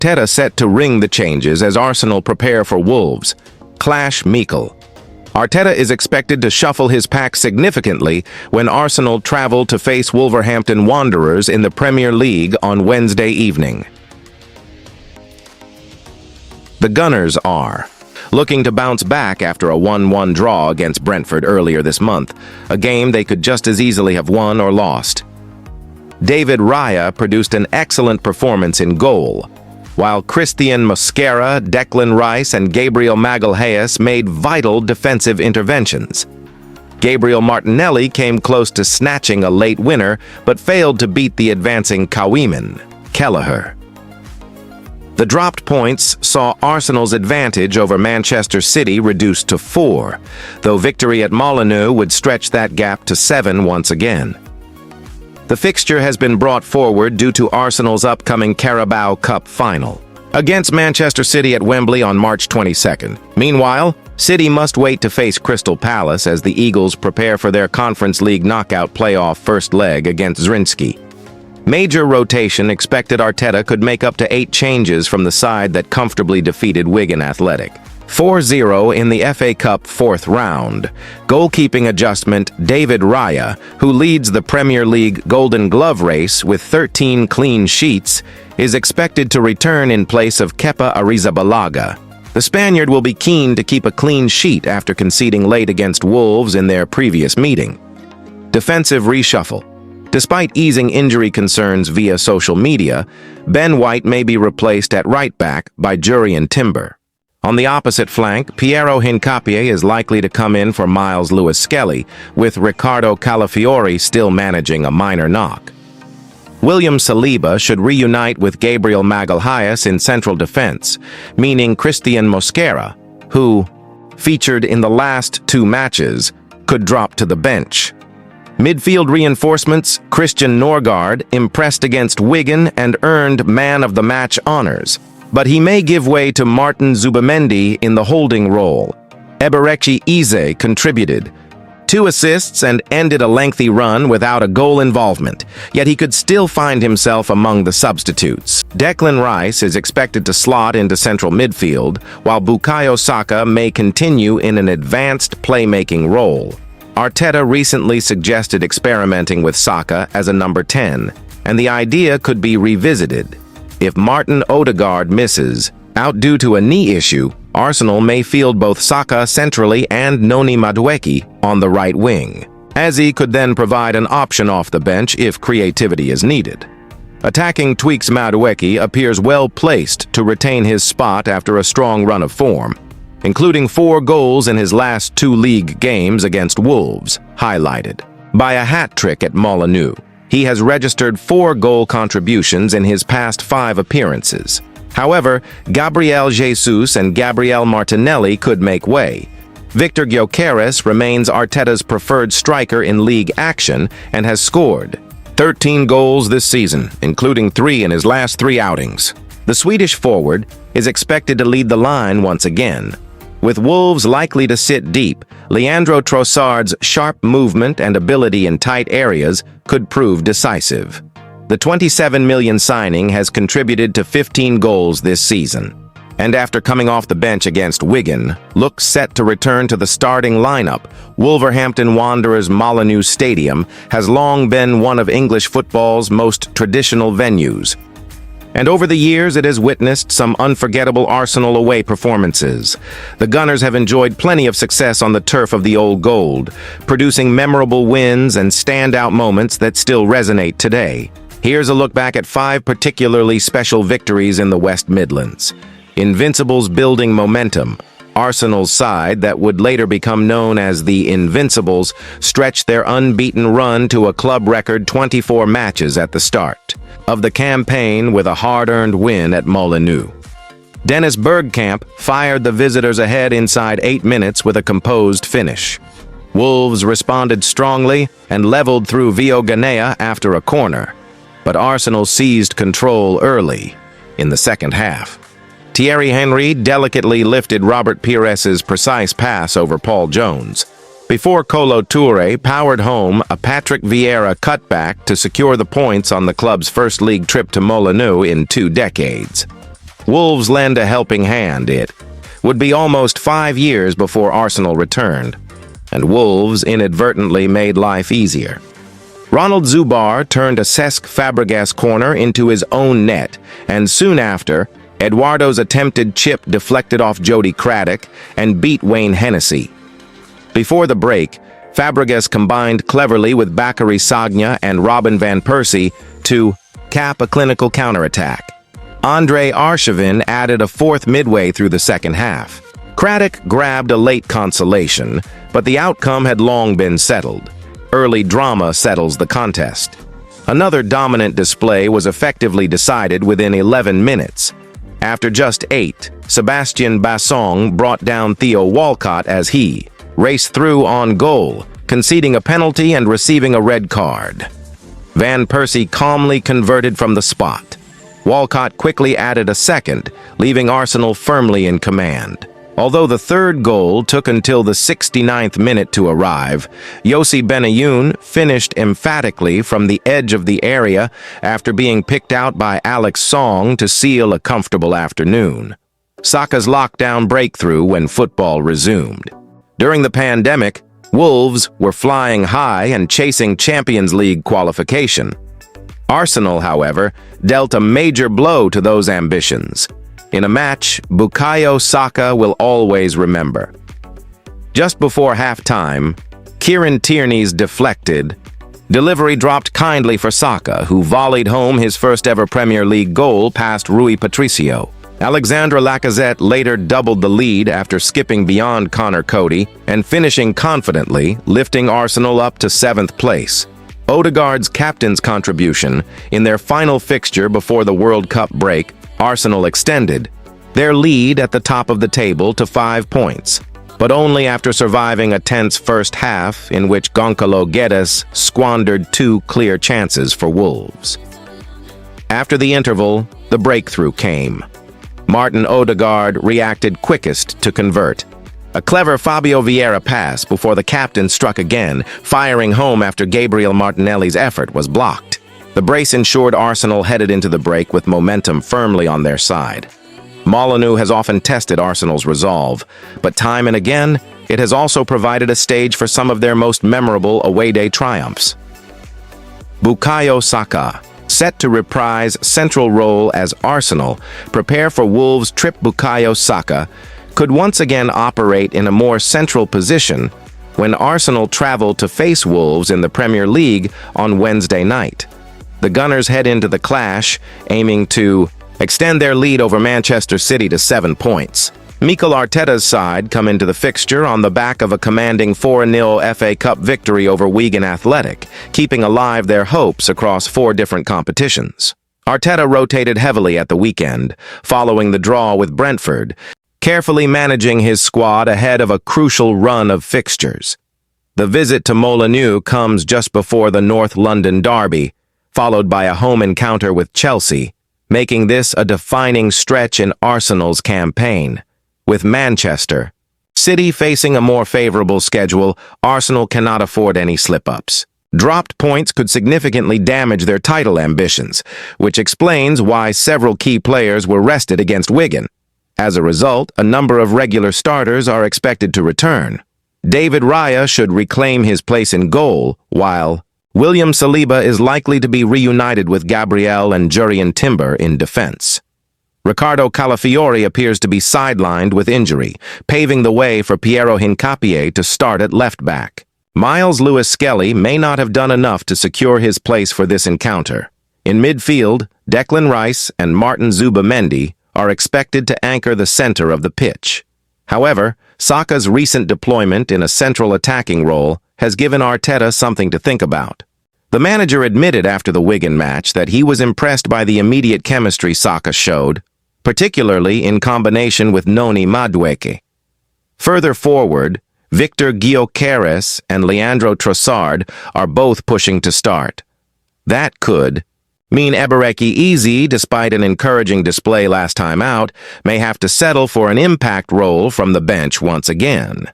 Arteta set to ring the changes as Arsenal prepare for Wolves. Clash Mikel. Arteta is expected to shuffle his pack significantly when Arsenal travel to face Wolverhampton Wanderers in the Premier League on Wednesday evening. The Gunners are looking to bounce back after a 1-1 draw against Brentford earlier this month, a game they could just as easily have won or lost. David Raya produced an excellent performance in goal, while Christian Mosquera, Declan Rice, and Gabriel Magalhaes made vital defensive interventions. Gabriel Martinelli came close to snatching a late winner, but failed to beat the advancing Kelleher. The dropped points saw Arsenal's advantage over Manchester City reduced to 4, though victory at Molineux would stretch that gap to 7 once again. The fixture has been brought forward due to Arsenal's upcoming Carabao Cup final against Manchester City at Wembley on March 22nd. Meanwhile, City must wait to face Crystal Palace as the Eagles prepare for their Conference League knockout playoff first leg against Zrinjski. Major rotation expected. Arteta could make up to 8 changes from the side that comfortably defeated Wigan Athletic 4-0 in the FA Cup fourth round. Goalkeeping adjustment David Raya, who leads the Premier League Golden Glove race with 13 clean sheets, is expected to return in place of Kepa Arrizabalaga. The Spaniard will be keen to keep a clean sheet after conceding late against Wolves in their previous meeting. Defensive reshuffle. Despite easing injury concerns via social media, Ben White may be replaced at right back by Jurrien Timber. On the opposite flank, Piero Hincapié is likely to come in for Miles Lewis-Skelly, with Ricardo Calafiori still managing a minor knock. William Saliba should reunite with Gabriel Magalhaes in central defense, meaning Christian Mosquera, who, featured in the last 2 matches, could drop to the bench. Midfield reinforcements, Christian Norgard impressed against Wigan and earned Man of the Match honors, but he may give way to Martin Zubimendi in the holding role. Eberechi Eze contributed 2 assists and ended a lengthy run without a goal involvement, yet he could still find himself among the substitutes. Declan Rice is expected to slot into central midfield, while Bukayo Saka may continue in an advanced playmaking role. Arteta recently suggested experimenting with Saka as a number 10, and the idea could be revisited. If Martin Odegaard misses, out due to a knee issue, Arsenal may field both Saka centrally and Noni Madueke on the right wing. Eze could then provide an option off the bench if creativity is needed. Attacking Tweaks Madueke appears well placed to retain his spot after a strong run of form, including 4 goals in his last 2 league games against Wolves, highlighted by a hat-trick at Molineux. He has registered 4 goal contributions in his past 5 appearances. However, Gabriel Jesus and Gabriel Martinelli could make way. Victor Gyökeres remains Arteta's preferred striker in league action and has scored 13 goals this season, including 3 in his last 3 outings. The Swedish forward is expected to lead the line once again. With Wolves likely to sit deep, Leandro Trossard's sharp movement and ability in tight areas could prove decisive. The 27 million signing has contributed to 15 goals this season, and after coming off the bench against Wigan, looks set to return to the starting lineup. Wolverhampton Wanderers Molineux Stadium has long been one of English football's most traditional venues, and over the years it has witnessed some unforgettable Arsenal away performances. The Gunners have enjoyed plenty of success on the turf of the Old Gold, producing memorable wins and standout moments that still resonate today. Here's a look back at 5 particularly special victories in the West Midlands. Invincibles building momentum. Arsenal's side, that would later become known as the Invincibles, stretched their unbeaten run to a club record 24 matches at the start of the campaign with a hard-earned win at Molineux. Dennis Bergkamp fired the visitors ahead inside 8 minutes with a composed finish. Wolves responded strongly and leveled through Vio Ganea after a corner, but Arsenal seized control early in the second half. Thierry Henry delicately lifted Robert Pires's precise pass over Paul Jones, before Kolo Touré powered home a Patrick Vieira cutback to secure the points on the club's first league trip to Molineux in 2 decades. Wolves lend a helping hand. It would be almost 5 years before Arsenal returned, and Wolves inadvertently made life easier. Ronald Zubar turned a Cesc Fabregas corner into his own net, and soon after, Eduardo's attempted chip deflected off Jody Craddock and beat Wayne Hennessy. Before the break, Fabregas combined cleverly with Bakary Sagna and Robin van Persie to cap a clinical counterattack. Andre Arshavin added a fourth midway through the second half. Craddock grabbed a late consolation, but the outcome had long been settled. Early drama settles the contest. Another dominant display was effectively decided within 11 minutes. After just 8, Sebastian Bassong brought down Theo Walcott as he raced through on goal, conceding a penalty and receiving a red card. Van Persie calmly converted from the spot. Walcott quickly added a second, leaving Arsenal firmly in command. Although the third goal took until the 69th minute to arrive, Yossi Benayoun finished emphatically from the edge of the area after being picked out by Alex Song to seal a comfortable afternoon. Saka's lockdown breakthrough when football resumed. During the pandemic, Wolves were flying high and chasing Champions League qualification. Arsenal, however, dealt a major blow to those ambitions. In a match Bukayo Saka will always remember. Just before halftime, Kieran Tierney's deflected delivery dropped kindly for Saka, who volleyed home his first-ever Premier League goal past Rui Patricio. Alexandre Lacazette later doubled the lead after skipping beyond Connor Cody and finishing confidently, lifting Arsenal up to 7th place. Odegaard's captain's contribution in their final fixture before the World Cup break, Arsenal extended their lead at the top of the table to 5 points, but only after surviving a tense first half in which Goncalo Guedes squandered 2 clear chances for Wolves. After the interval, the breakthrough came. Martin Odegaard reacted quickest to convert. A clever Fabio Vieira pass before the captain struck again, firing home after Gabriel Martinelli's effort was blocked. The brace ensured Arsenal headed into the break with momentum firmly on their side. Molineux has often tested Arsenal's resolve, but time and again, it has also provided a stage for some of their most memorable away-day triumphs. Bukayo Saka, set to reprise central role as Arsenal prepare for Wolves' trip. Bukayo Saka could once again operate in a more central position when Arsenal travel to face Wolves in the Premier League on Wednesday night. The Gunners head into the clash, aiming to extend their lead over Manchester City to 7 points. Mikel Arteta's side come into the fixture on the back of a commanding 4-0 FA Cup victory over Wigan Athletic, keeping alive their hopes across 4 different competitions. Arteta rotated heavily at the weekend, following the draw with Brentford, carefully managing his squad ahead of a crucial run of fixtures. The visit to Molineux comes just before the North London derby, followed by a home encounter with Chelsea, making this a defining stretch in Arsenal's campaign. With Manchester City facing a more favorable schedule, Arsenal cannot afford any slip-ups. Dropped points could significantly damage their title ambitions, which explains why several key players were rested against Wigan. As a result, a number of regular starters are expected to return. David Raya should reclaim his place in goal, while William Saliba is likely to be reunited with Gabriel and Jurrien Timber in defense. Ricardo Calafiori appears to be sidelined with injury, paving the way for Piero Hincapié to start at left-back. Miles Lewis-Skelly may not have done enough to secure his place for this encounter. In midfield, Declan Rice and Martin Zubamendi are expected to anchor the center of the pitch. However, Saka's recent deployment in a central attacking role has given Arteta something to think about. The manager admitted after the Wigan match that he was impressed by the immediate chemistry Saka showed, particularly in combination with Noni Madueke. Further forward, Victor Gyökeres and Leandro Trossard are both pushing to start. That could mean Ebereki Eze, despite an encouraging display last time out, may have to settle for an impact role from the bench once again.